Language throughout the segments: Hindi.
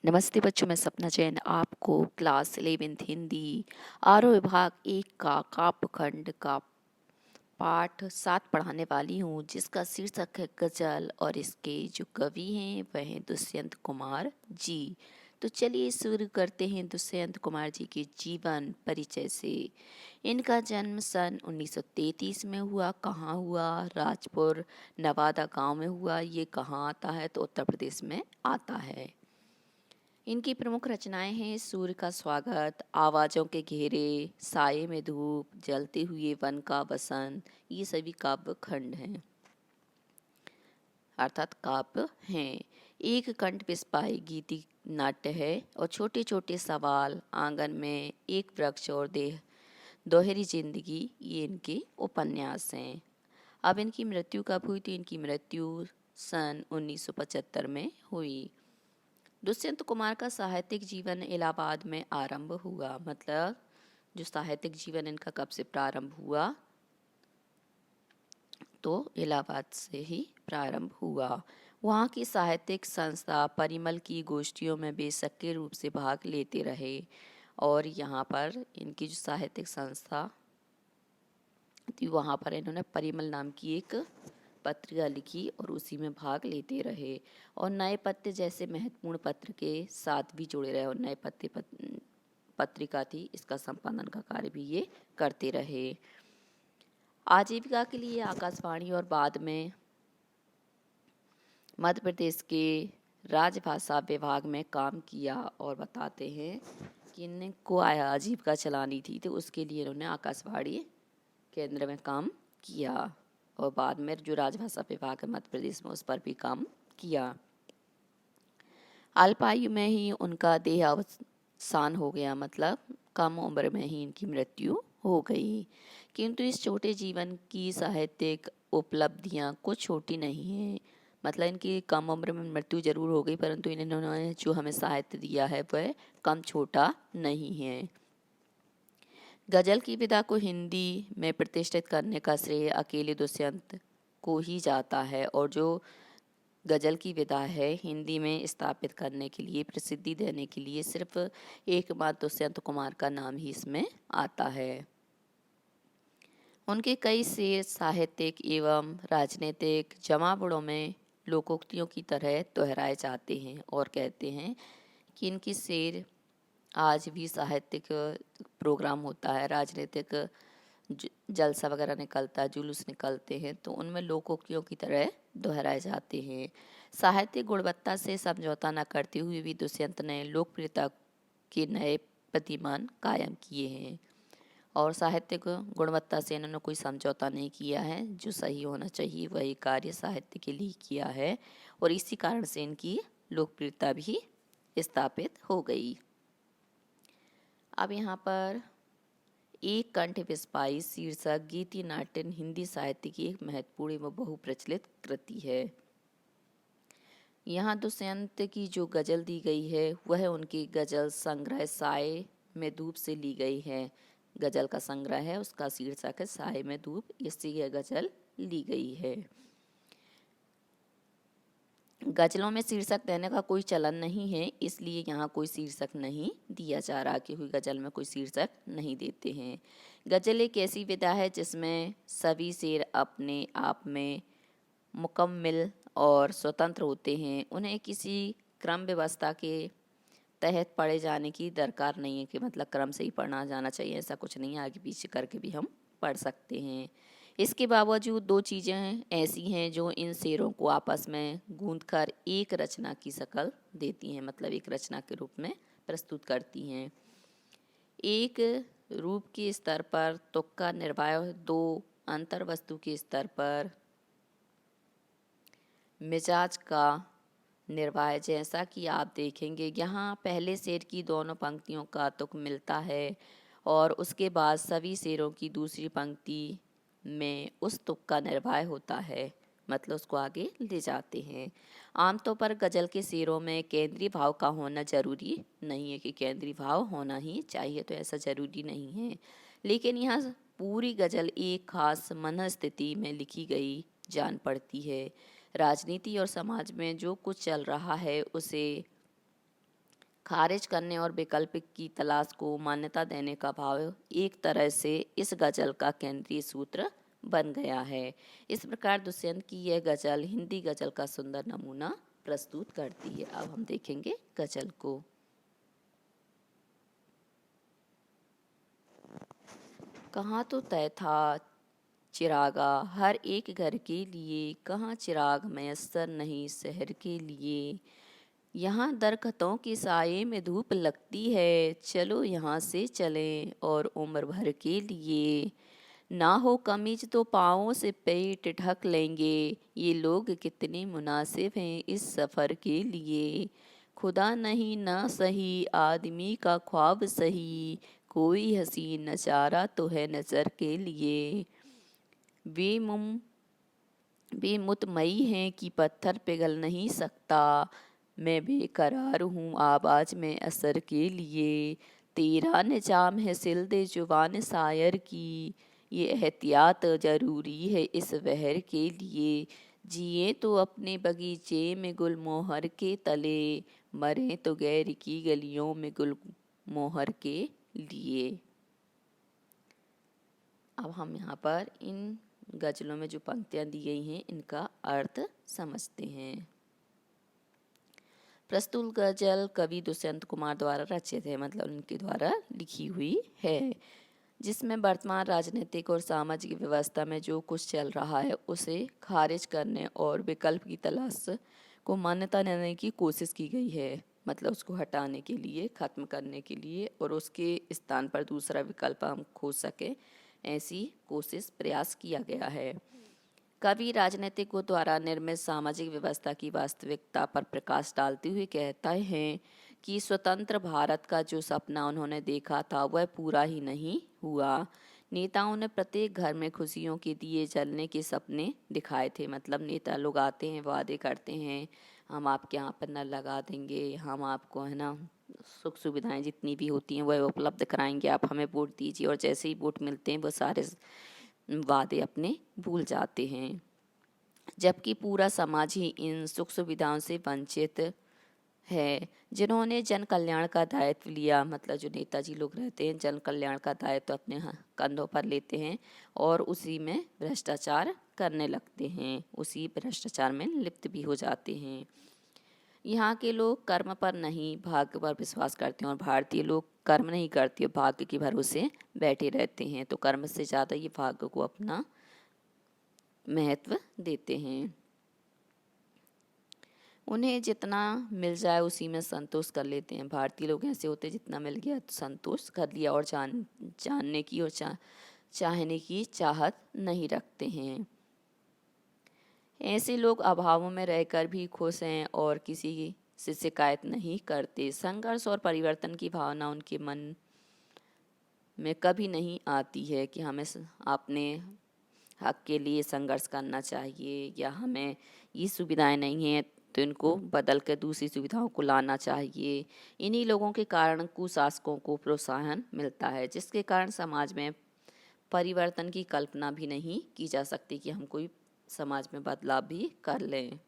नमस्ते बच्चों, मैं सपना जैन आपको क्लास 11th हिंदी आरो विभाग 1 का काव्यखंड का पाठ 7 पढ़ाने वाली हूँ, जिसका शीर्षक है गजल और इसके जो कवि हैं वह हैं दुष्यंत कुमार जी। तो चलिए शुरू करते हैं दुष्यंत कुमार जी के जीवन परिचय से। इनका जन्म सन 1933 में हुआ। कहाँ हुआ? राजपुर नवादा गांव में हुआ। ये कहाँ आता है? तो उत्तर प्रदेश में आता है। इनकी प्रमुख रचनाएं हैं सूर्य का स्वागत, आवाज़ों के घेरे, साये में धूप, जलते हुए वन का बसंत। ये सभी काव्य खंड हैं, अर्थात काव्य हैं। एक कंठ पिस्पाई गीति नाट्य है और छोटे छोटे सवाल, आंगन में एक वृक्ष और देह, दोहरी जिंदगी, ये इनके उपन्यास हैं। अब इनकी मृत्यु कब हुई? तो इनकी मृत्यु सन 1975 में हुई। दुष्यंत कुमार का साहित्यिक जीवन इलाहाबाद में आरंभ हुआ। मतलब जो साहित्यिक जीवन इनका कब से प्रारंभ हुआ? तो इलाहाबाद से ही प्रारंभ हुआ। वहाँ की साहित्यिक संस्था परिमल की गोष्ठियों में बेसक्रिय रूप से भाग लेते रहे और यहाँ पर इनकी जो साहित्यिक संस्था थी वहाँ पर इन्होंने परिमल नाम की एक पत्रिका लिखी और उसी में भाग लेते रहे और नए पत्ते जैसे महत्वपूर्ण पत्र के साथ भी जुड़े रहे और नए पत्ते पत्रिका थी, इसका संपादन का कार्य भी ये करते रहे। आजीविका के लिए आकाशवाणी और बाद में मध्य प्रदेश के राजभाषा विभाग में काम किया और बताते हैं कि इनको आजीविका चलानी थी तो उसके लिए इन्होंने आकाशवाणी केंद्र में काम किया और बाद में जो राजभाषा विभाग है मध्य प्रदेश में उस पर भी काम किया। अल्प आयु में ही उनका देहावसान हो गया, मतलब कम उम्र में ही इनकी मृत्यु हो गई। किंतु इस छोटे जीवन की साहित्यिक उपलब्धियां कुछ छोटी नहीं हैं। मतलब इनकी कम उम्र में मृत्यु जरूर हो गई, परंतु इन्होंने जो हमें साहित्य दिया है वह कम छोटा नहीं है। गजल की विधा को हिंदी में प्रतिष्ठित करने का श्रेय अकेले दुष्यंत को ही जाता है और जो गजल की विधा है हिंदी में स्थापित करने के लिए, प्रसिद्धि देने के लिए सिर्फ एकमात्र दुष्यंत कुमार का नाम ही इसमें आता है। उनके कई शेर साहित्यिक एवं राजनीतिक जमावड़ों में लोकोक्तियों की तरह दोहराए जाते हैं और कहते हैं कि इनकी शेर आज भी साहित्यिक प्रोग्राम होता है, राजनीतिक जलसा वगैरह निकलता है, जुलूस निकलते हैं तो उनमें लोकोक्तियों की तरह दोहराए जाते हैं। साहित्यिक गुणवत्ता से समझौता न करते हुए भी दुष्यंत ने लोकप्रियता के नए प्रतिमान कायम किए हैं और साहित्यिक गुणवत्ता से इन्होंने कोई समझौता नहीं किया है। जो सही होना चाहिए वही कार्य साहित्य के लिए किया है और इसी कारण से इनकी लोकप्रियता भी स्थापित हो गई। अब यहाँ पर एक कंठ पिस्पाई शीर्षक गीति नाट्य हिंदी साहित्य की एक महत्वपूर्ण व बहुप्रचलित कृति है। यहाँ दुष्यंत की जो गजल दी गई है वह उनकी गजल संग्रह साये में धूप से ली गई है। गजल का संग्रह है, उसका शीर्षक है साये में धूप, इससे यह गजल ली गई है। गजलों में शीर्षक देने का कोई चलन नहीं है, इसलिए यहाँ कोई शीर्षक नहीं दिया जा रहा कि हुई गजल में कोई शीर्षक नहीं देते हैं। गजल एक ऐसी विधा है जिसमें सभी शेर अपने आप में मुकम्मल और स्वतंत्र होते हैं। उन्हें किसी क्रम व्यवस्था के तहत पढ़े जाने की दरकार नहीं है कि मतलब क्रम से ही पढ़ना जाना चाहिए, ऐसा कुछ नहीं है, आगे पीछे करके भी हम पढ़ सकते हैं। इसके बावजूद दो चीज़ें ऐसी हैं जो इन शेरों को आपस में गूंथकर एक रचना की शक्ल देती हैं, मतलब एक रचना के रूप में प्रस्तुत करती हैं। एक रूप के स्तर पर तुक्का निर्वाह, दो अंतर वस्तु के स्तर पर मिजाज का निर्वाह। जैसा कि आप देखेंगे यहाँ पहले शेर की दोनों पंक्तियों का तुक मिलता है और उसके बाद सभी शेरों की दूसरी पंक्ति में उस तुक का निर्वाह होता है, मतलब उसको आगे ले जाते हैं। आमतौर पर गजल के शेरों में केंद्रीय भाव का होना जरूरी नहीं है कि केंद्रीय भाव होना ही चाहिए, तो ऐसा जरूरी नहीं है। लेकिन यहाँ पूरी गजल एक खास मनस्थिति में लिखी गई जान पड़ती है। राजनीति और समाज में जो कुछ चल रहा है उसे खारिज करने और विकल्प की तलाश को मान्यता देने का भाव एक तरह से इस गजल का केंद्रीय सूत्र बन गया है। इस प्रकार दुष्यंत की यह गजल हिंदी गजल का सुंदर नमूना प्रस्तुत करती है। अब हम देखेंगे गजल को। कहाँ तो तय था चिरागा हर एक घर के लिए, कहाँ चिराग मयस्सर नहीं शहर के लिए। यहाँ दरख्तों के साये में धूप लगती है, चलो यहाँ से चलें और उम्र भर के लिए। ना हो कमीज तो पाँवों से पेट ढक लेंगे, ये लोग कितने मुनासिब हैं इस सफ़र के लिए। खुदा नहीं ना सही आदमी का ख्वाब सही, कोई हसीन नचारा तो है नज़र के लिए। वे मुतमई हैं कि पत्थर पिघल नहीं सकता, मैं बेकरार हूँ आवाज़ में असर के लिए। तेरा निजाम है सिल दे जुबान शायर की, ये एहतियात ज़रूरी है इस बहर के लिए। जिए तो अपने बगीचे में गुल मोहर के तले, मरे तो गैर की गलियों में गुल मोहर के लिए। अब हम यहाँ पर इन गज़लों में जो पंक्तियाँ दी गई हैं इनका अर्थ समझते हैं। प्रस्तुत गज़ल कवि दुष्यंत कुमार द्वारा रचित है, मतलब उनके द्वारा लिखी हुई है, जिसमें वर्तमान राजनीतिक और सामाजिक व्यवस्था में जो कुछ चल रहा है उसे खारिज करने और विकल्प की तलाश को मान्यता देने की कोशिश की गई है। मतलब उसको हटाने के लिए, ख़त्म करने के लिए और उसके स्थान पर दूसरा विकल्प हम खोज सकें, ऐसी कोशिश प्रयास किया गया है। कवि राजनीतिकों द्वारा निर्मित सामाजिक व्यवस्था की वास्तविकता पर प्रकाश डालते हुए कहता है कि स्वतंत्र भारत का जो सपना उन्होंने देखा था वह पूरा ही नहीं हुआ। नेताओं ने प्रत्येक घर में खुशियों के दिए जलने के सपने दिखाए थे। मतलब नेता लोग आते हैं, वादे करते हैं, हम आपके यहाँ पर नल लगा देंगे, हम आपको है ना सुख सुविधाएं जितनी भी होती हैं वह उपलब्ध कराएंगे, आप हमें वोट दीजिए। और जैसे ही वोट मिलते हैं वो सारे वादे अपने भूल जाते हैं, जबकि पूरा समाज ही इन सुख सुविधाओं से वंचित है। जिन्होंने जन कल्याण का दायित्व लिया, मतलब जो नेताजी लोग रहते हैं जन कल्याण का दायित्व अपने कंधों पर लेते हैं और उसी में भ्रष्टाचार करने लगते हैं, उसी भ्रष्टाचार में लिप्त भी हो जाते हैं। यहाँ के लोग कर्म पर नहीं भाग्य पर विश्वास करते हैं और भारतीय लोग कर्म नहीं करते, भाग्य के भरोसे बैठे रहते हैं। तो कर्म से ज़्यादा ये भाग्य को अपना महत्व देते हैं। उन्हें जितना मिल जाए उसी में संतोष कर लेते हैं। भारतीय लोग ऐसे होते हैं जितना मिल गया तो संतोष कर लिया और जानने की और चाहने की चाहत नहीं रखते हैं। ऐसे लोग अभावों में रहकर भी खुश हैं और किसी से शिकायत नहीं करते। संघर्ष और परिवर्तन की भावना उनके मन में कभी नहीं आती है कि हमें अपने हक के लिए संघर्ष करना चाहिए या हमें ये सुविधाएं नहीं हैं तो इनको बदल कर दूसरी सुविधाओं को लाना चाहिए। इन्हीं लोगों के कारण कुशासकों को प्रोत्साहन मिलता है, जिसके कारण समाज में परिवर्तन की कल्पना भी नहीं की जा सकती कि हम कोई समाज में बदलाव भी कर लें।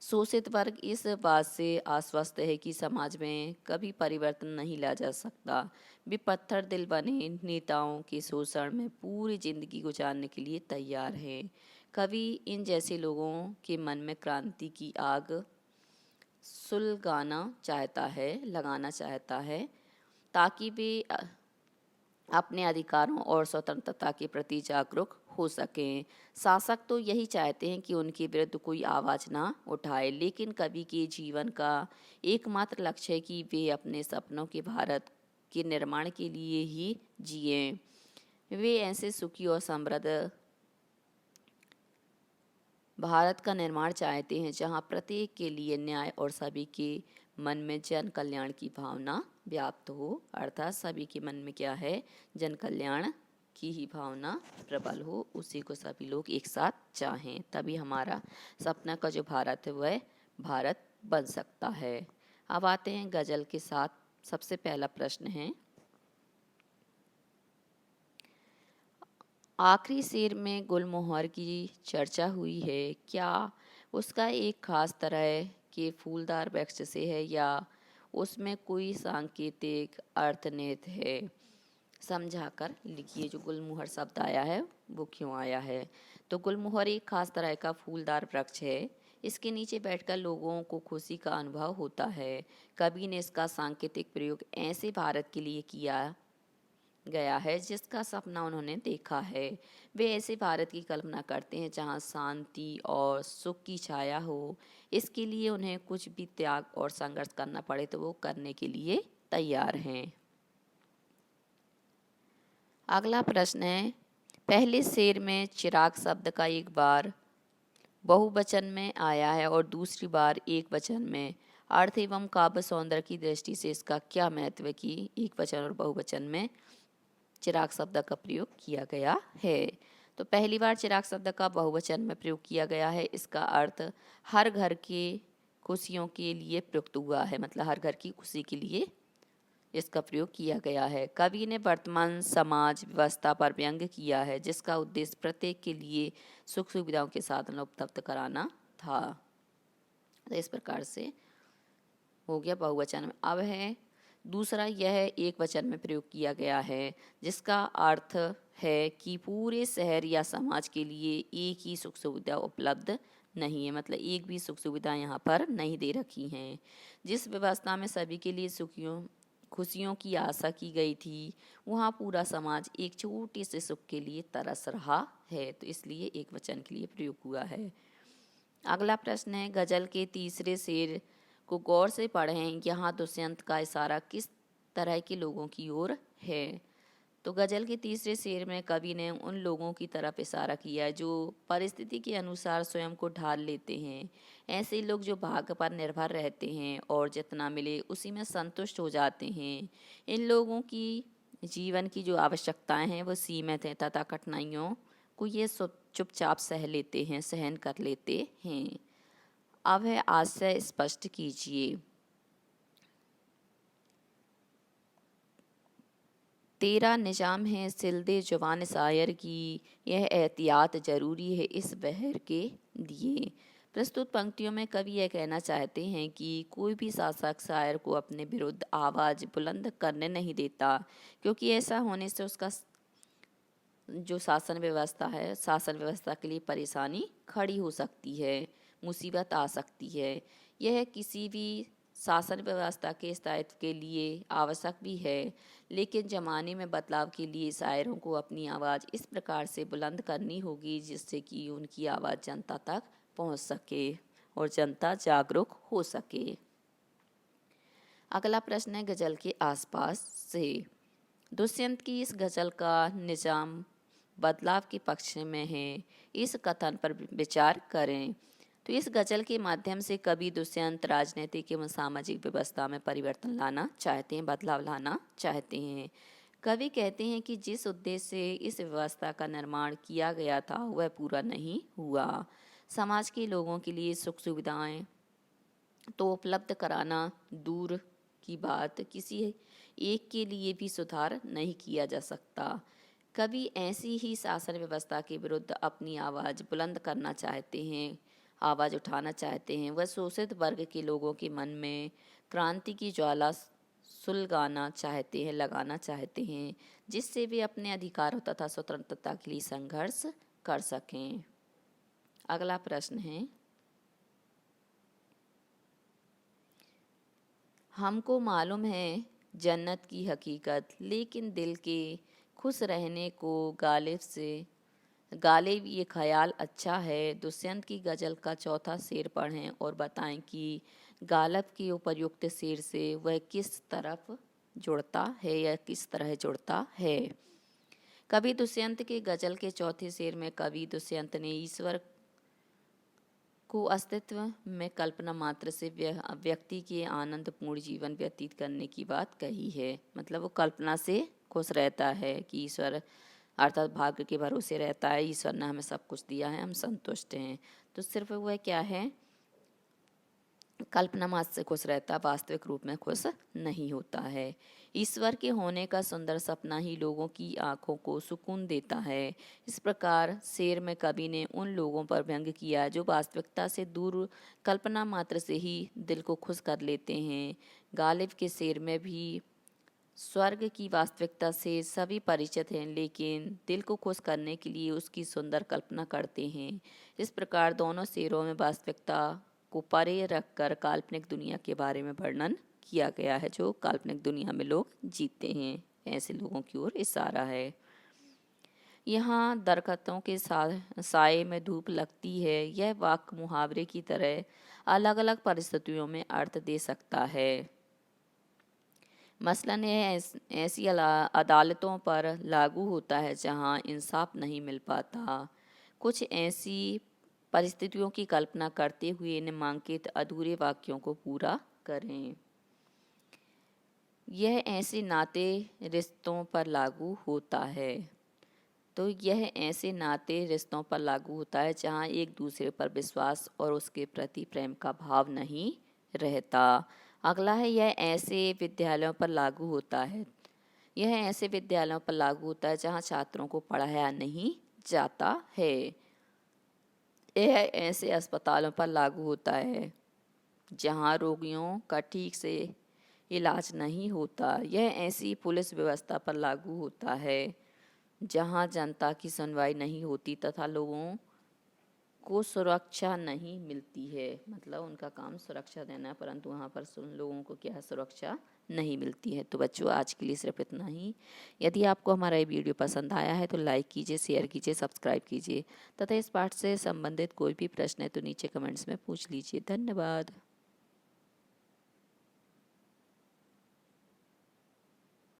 शोषित वर्ग इस बात से आश्वस्त है कि समाज में कभी परिवर्तन नहीं ला जा सकता। वे पत्थर दिल बने नेताओं के शोषण में पूरी जिंदगी गुजारने के लिए तैयार हैं। कवि इन जैसे लोगों के मन में क्रांति की आग लगाना चाहता है ताकि वे अपने अधिकारों और स्वतंत्रता के प्रति जागरूक हो सकें। शासक तो यही चाहते हैं कि उनके विरुद्ध कोई आवाज़ ना उठाए, लेकिन कवि के जीवन का एकमात्र लक्ष्य है कि वे अपने सपनों के भारत के निर्माण के लिए ही जिएं। वे ऐसे सुखी और समृद्ध भारत का निर्माण चाहते हैं जहां प्रत्येक के लिए न्याय और सभी के मन में जन कल्याण की भावना व्याप्त हो। अर्थात सभी के मन में क्या है, जन कल्याण की ही भावना प्रबल हो, उसी को सभी लोग एक साथ चाहें, तभी हमारा सपना का जो भारत है वह भारत बन सकता है। अब आते हैं गज़ल के साथ। सबसे पहला प्रश्न है, आखिरी शेर में गुलमोहर की चर्चा हुई है, क्या उसका एक खास तरह के फूलदार वृक्ष से है या उसमें कोई सांकेतिक अर्थ निहित है। समझाकर लिखिए। जो गुलमोहर शब्द आया है वो क्यों आया है। तो गुलमोहर एक खास तरह का फूलदार वृक्ष है। इसके नीचे बैठकर लोगों को खुशी का अनुभव होता है। कवि ने इसका सांकेतिक प्रयोग ऐसे भारत के लिए किया गया है जिसका सपना उन्होंने देखा है। वे ऐसे भारत की कल्पना करते हैं जहाँ शांति और सुख की छाया हो। इसके लिए उन्हें कुछ भी त्याग और संघर्ष करना पड़े तो वो करने के लिए तैयार हैं। अगला प्रश्न है, पहले शेर में चिराग शब्द का एक बार बहुवचन में आया है और दूसरी बार एक वचन में। अर्थ एवं काव्य सौंदर्य की दृष्टि से इसका क्या महत्व है कि एक वचन और बहुवचन में चिराग शब्द का प्रयोग किया गया है। तो पहली बार चिराग शब्द का बहुवचन में प्रयोग किया गया है। इसका अर्थ हर घर के खुशियों के लिए प्रयुक्त हुआ है, मतलब हर घर की खुशी के लिए इसका प्रयोग किया गया है। कवि ने वर्तमान समाज व्यवस्था पर व्यंग्य किया है जिसका उद्देश्य प्रत्येक के लिए सुख सुविधाओं के साधन उपलब्ध कराना था। तो इस प्रकार से हो गया बहुवचन में। अब है दूसरा, यह एक वचन में प्रयोग किया गया है जिसका अर्थ है कि पूरे शहर या समाज के लिए एक ही सुख सुविधा उपलब्ध नहीं है, मतलब एक भी सुख सुविधा यहाँ पर नहीं दे रखी हैं। जिस व्यवस्था में सभी के लिए सुखियों खुशियों की आशा की गई थी वहाँ पूरा समाज एक छोटे से सुख के लिए तरस रहा है, तो इसलिए एक वचन के लिए प्रयोग हुआ है। अगला प्रश्न है, गजल के तीसरे शेर को गौर से पढ़ें। यहाँ दुष्यंत का इशारा किस तरह के लोगों की ओर है। तो गजल के तीसरे शेर में कवि ने उन लोगों की तरफ इशारा किया है जो परिस्थिति के अनुसार स्वयं को ढाल लेते हैं। ऐसे लोग जो भाग्य पर निर्भर रहते हैं और जितना मिले उसी में संतुष्ट हो जाते हैं। इन लोगों की जीवन की जो आवश्यकताएं हैं वो सीमित हैं तथा कठिनाइयों को ये चुपचाप सह लेते हैं, सहन कर लेते हैं। अब है आशय स्पष्ट कीजिए। तेरा निजाम है सिलदे जुबान शायर की, यह एहतियात जरूरी है इस बहर के लिए। प्रस्तुत पंक्तियों में कवि यह कहना चाहते हैं कि कोई भी शासक शायर को अपने विरुद्ध आवाज़ बुलंद करने नहीं देता, क्योंकि ऐसा होने से उसका जो शासन व्यवस्था के लिए परेशानी खड़ी हो सकती है, मुसीबत आ सकती है। यह किसी भी शासन व्यवस्था के स्थायित्व के लिए आवश्यक भी है, लेकिन ज़माने में बदलाव के लिए शायरों को अपनी आवाज़ इस प्रकार से बुलंद करनी होगी जिससे कि उनकी आवाज़ जनता तक पहुंच सके और जनता जागरूक हो सके। अगला प्रश्न है गज़ल के आसपास से। दुष्यंत की इस गज़ल का निजाम बदलाव के पक्ष में है, इस कथन पर विचार करें। तो इस गज़ल के माध्यम से कवि दुष्यंत राजनीतिक एवं सामाजिक व्यवस्था में परिवर्तन लाना चाहते हैं, बदलाव लाना चाहते हैं। कवि कहते हैं कि जिस उद्देश्य से इस व्यवस्था का निर्माण किया गया था वह पूरा नहीं हुआ। समाज के लोगों के लिए सुख सुविधाएं तो उपलब्ध कराना दूर की बात, किसी एक के लिए भी सुधार नहीं किया जा सकता। कवि ऐसी ही शासन व्यवस्था के विरुद्ध अपनी आवाज़ बुलंद करना चाहते हैं, आवाज़ उठाना चाहते हैं। वह शोषित वर्ग के लोगों के मन में क्रांति की ज्वाला सुलगाना चाहते हैं, लगाना चाहते हैं, जिससे वे अपने अधिकारों तथा स्वतंत्रता के लिए संघर्ष कर सकें। अगला प्रश्न है, हमको मालूम है जन्नत की हकीकत, लेकिन दिल के खुश रहने को गालिब ये ख्याल अच्छा है। दुष्यंत की गज़ल का चौथा शेर पढ़ें और बताएं कि गालिब के उपर्युक्त शेर से वह किस तरफ जुड़ता है या किस तरह जुड़ता है। कवि दुष्यंत के गज़ल के चौथे शेर में कवि दुष्यंत ने ईश्वर को अस्तित्व में कल्पना मात्र से व्यक्ति के आनंदपूर्ण जीवन व्यतीत करने की बात कही है, मतलब वो कल्पना से खुश रहता है कि ईश्वर अर्थात भाग्य के भरोसे रहता है, ईश्वर ने हमें सब कुछ दिया है, हम संतुष्ट हैं। तो सिर्फ वह क्या है, कल्पना मात्र से खुश रहता, वास्तविक रूप में खुश नहीं होता है। ईश्वर के होने का सुंदर सपना ही लोगों की आंखों को सुकून देता है। इस प्रकार शेर में कवि ने उन लोगों पर व्यंग्य किया जो वास्तविकता से दूर कल्पना मात्र से ही दिल को खुश कर लेते हैं। गालिब के शेर में भी स्वर्ग की वास्तविकता से सभी परिचित हैं, लेकिन दिल को खुश करने के लिए उसकी सुंदर कल्पना करते हैं। इस प्रकार दोनों शेरों में वास्तविकता को परे रखकर काल्पनिक दुनिया के बारे में वर्णन किया गया है, जो काल्पनिक दुनिया में लोग जीते हैं, ऐसे लोगों की ओर इशारा है। यहाँ दरख्तों के साए में धूप लगती है, यह वाक्य मुहावरे की तरह अलग अलग परिस्थितियों में अर्थ दे सकता है। मसलन यह ऐसी अदालतों पर लागू होता है जहाँ इंसाफ नहीं मिल पाता। कुछ ऐसी परिस्थितियों की कल्पना करते हुए निम्नलिखित अधूरे वाक्यों को पूरा करें। यह ऐसे नाते रिश्तों पर लागू होता है। तो यह ऐसे नाते रिश्तों पर लागू होता है जहाँ एक दूसरे पर विश्वास और उसके प्रति प्रेम का भाव नहीं रहता। अगला है यह ऐसे विद्यालयों पर लागू होता है। यह ऐसे विद्यालयों पर लागू होता है जहाँ छात्रों को पढ़ाया नहीं जाता है। यह ऐसे अस्पतालों पर लागू होता है जहाँ रोगियों का ठीक से इलाज नहीं होता। यह ऐसी पुलिस व्यवस्था पर लागू होता है जहाँ जनता की सुनवाई नहीं होती तथा लोगों को सुरक्षा नहीं मिलती है। मतलब उनका काम सुरक्षा देना है, परंतु वहाँ पर लोगों को क्या है, सुरक्षा नहीं मिलती है। तो बच्चों, आज के लिए सिर्फ इतना ही। यदि आपको हमारा ये वीडियो पसंद आया है तो लाइक कीजिए, शेयर कीजिए, सब्सक्राइब कीजिए तथा इस पाठ से संबंधित कोई भी प्रश्न है तो नीचे कमेंट्स में पूछ लीजिए। धन्यवाद।